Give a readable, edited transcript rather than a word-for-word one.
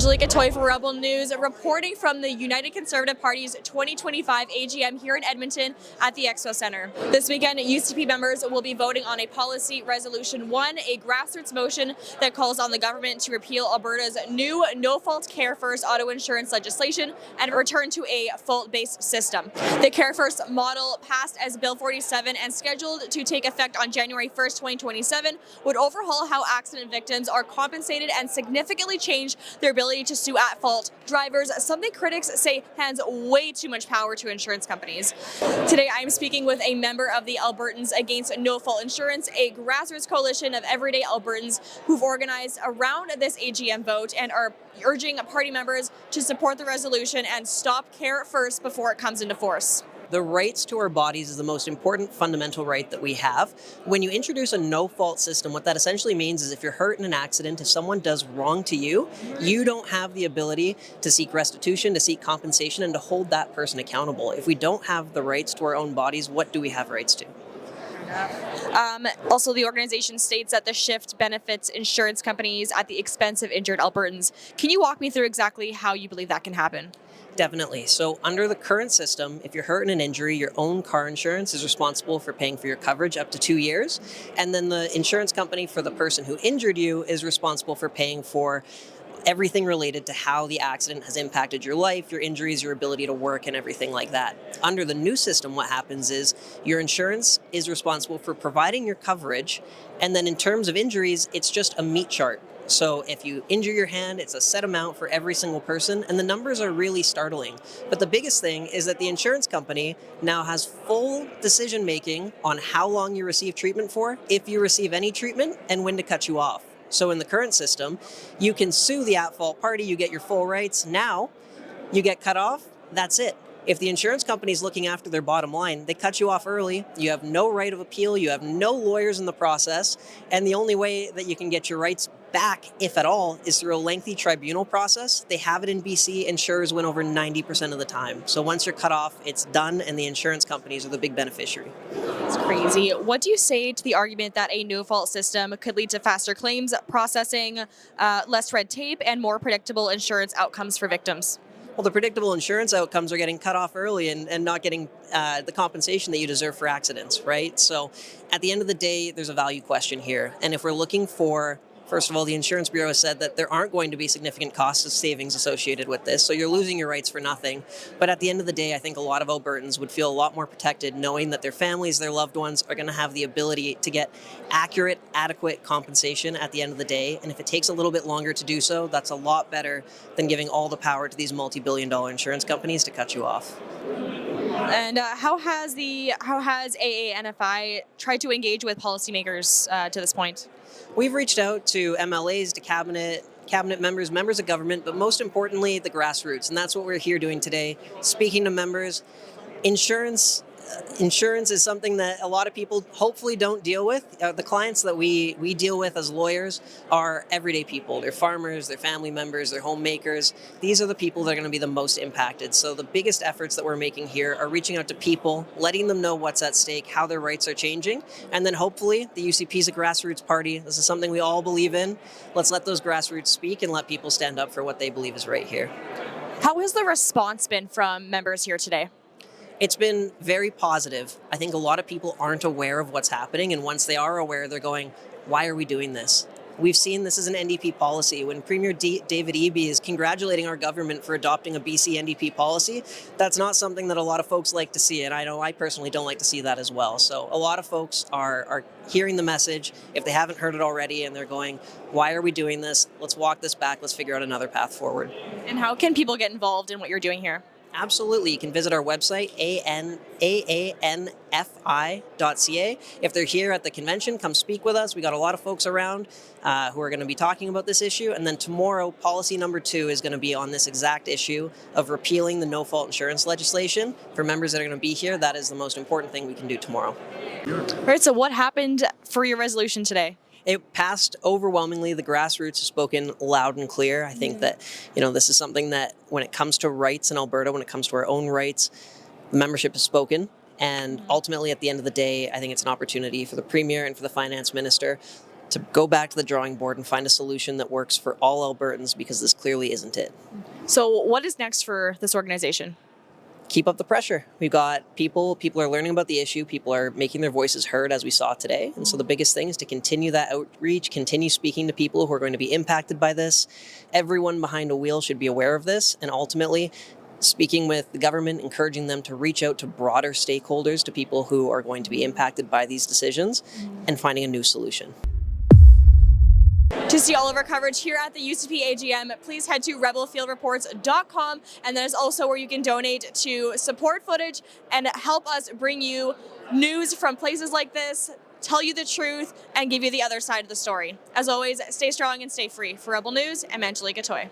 Angelica Toy for Rebel News, reporting from the United Conservative Party's 2025 AGM here in Edmonton at the Expo Centre. This weekend, UCP members will be voting on a policy resolution 1, a grassroots motion that calls on the government to repeal Alberta's new no-fault Care First auto insurance legislation and return to a fault-based system. The Care First model, passed as Bill 47 and scheduled to take effect on January 1st, 2027, would overhaul how accident victims are compensated and significantly change their ability to sue at fault drivers, something critics say hands way too much power to insurance companies. Today, I am speaking with a member of the Albertans Against No-Fault Insurance, a grassroots coalition of everyday Albertans who've organized around this AGM vote and are urging party members to support the resolution and stop Care First before it comes into force. The rights to our bodies is the most important fundamental right that we have. When you introduce a no-fault system, what that essentially means is if you're hurt in an accident, if someone does wrong to you, you don't have the ability to seek restitution, to seek compensation, and to hold that person accountable. If we don't have the rights to our own bodies, what do we have rights to? Also, the organization states that the shift benefits insurance companies at the expense of injured Albertans. Can you walk me through exactly how you believe that can happen? Definitely. So under the current system, if you're hurt in an injury, your own car insurance is responsible for paying for your coverage up to 2 years. And then the insurance company for the person who injured you is responsible for paying for everything related to how the accident has impacted your life, your injuries, your ability to work, and everything like that. Under the new system, what happens is your insurance is responsible for providing your coverage. And then in terms of injuries, it's just a meat chart. So if you injure your hand, it's a set amount for every single person, and the numbers are really startling. But the biggest thing is that the insurance company now has full decision-making on how long you receive treatment for, if you receive any treatment, and when to cut you off. So in the current system, you can sue the at-fault party, you get your full rights. Now, you get cut off, that's it. If the insurance company is looking after their bottom line, they cut you off early, you have no right of appeal, you have no lawyers in the process, and the only way that you can get your rights back, if at all, is through a lengthy tribunal process. They have it in BC. Insurers win over 90% of the time. So once you're cut off, it's done, and the insurance companies are the big beneficiary. It's crazy. What do you say to the argument that a no-fault system could lead to faster claims processing, less red tape, and more predictable insurance outcomes for victims? Well, the predictable insurance outcomes are getting cut off early and not getting the compensation that you deserve for accidents, right? So at the end of the day, there's a value question here. And if we're looking for, first of all, the Insurance Bureau has said that there aren't going to be significant costs of savings associated with this, so you're losing your rights for nothing. But at the end of the day, I think a lot of Albertans would feel a lot more protected knowing that their families, their loved ones are going to have the ability to get accurate, adequate compensation at the end of the day. And if it takes a little bit longer to do so, that's a lot better than giving all the power to these multi-billion-dollar insurance companies to cut you off. And how has AANFI tried to engage with policymakers to this point? We've reached out to MLAs, to cabinet members, members of government, but most importantly, the grassroots. And that's what we're here doing today, speaking to members. Insurance is something that a lot of people hopefully don't deal with. The clients that we deal with as lawyers are everyday people. They're farmers, they're family members, they're homemakers. These are the people that are going to be the most impacted. So the biggest efforts that we're making here are reaching out to people, letting them know what's at stake, how their rights are changing, and then hopefully the UCP is a grassroots party. This is something we all believe in. Let's let those grassroots speak and let people stand up for what they believe is right here. How has the response been from members here today? It's been very positive. I think a lot of people aren't aware of what's happening, and once they are aware, they're going, why are we doing this? We've seen this as an NDP policy. When Premier David Eby is congratulating our government for adopting a BC NDP policy, that's not something that a lot of folks like to see, and I know I personally don't like to see that as well. So a lot of folks are hearing the message, if they haven't heard it already, and they're going, why are we doing this? Let's walk this back. Let's figure out another path forward. And how can people get involved in what you're doing here? Absolutely. You can visit our website, aanfi.ca. If they're here at the convention, come speak with us. We got a lot of folks around who are going to be talking about this issue. And then tomorrow, policy number 2 is going to be on this exact issue of repealing the no-fault insurance legislation. For members that are going to be here, that is the most important thing we can do tomorrow. All right, so what happened for your resolution today? It passed overwhelmingly. The grassroots have spoken loud and clear. I think that, this is something that when it comes to rights in Alberta, when it comes to our own rights, the membership has spoken. And ultimately, at the end of the day, I think it's an opportunity for the Premier and for the Finance Minister to go back to the drawing board and find a solution that works for all Albertans, because this clearly isn't it. So what is next for this organization? Keep up the pressure. We've got people are learning about the issue, people are making their voices heard, as we saw today. And so the biggest thing is to continue that outreach, continue speaking to people who are going to be impacted by this. Everyone behind a wheel should be aware of this, and ultimately speaking with the government, encouraging them to reach out to broader stakeholders, to people who are going to be impacted by these decisions, and finding a new solution. To see all of our coverage here at the UCP AGM, please head to rebelfieldreports.com, and that is also where you can donate to support footage and help us bring you news from places like this, tell you the truth, and give you the other side of the story. As always, stay strong and stay free. For Rebel News, I'm Angelica Toy.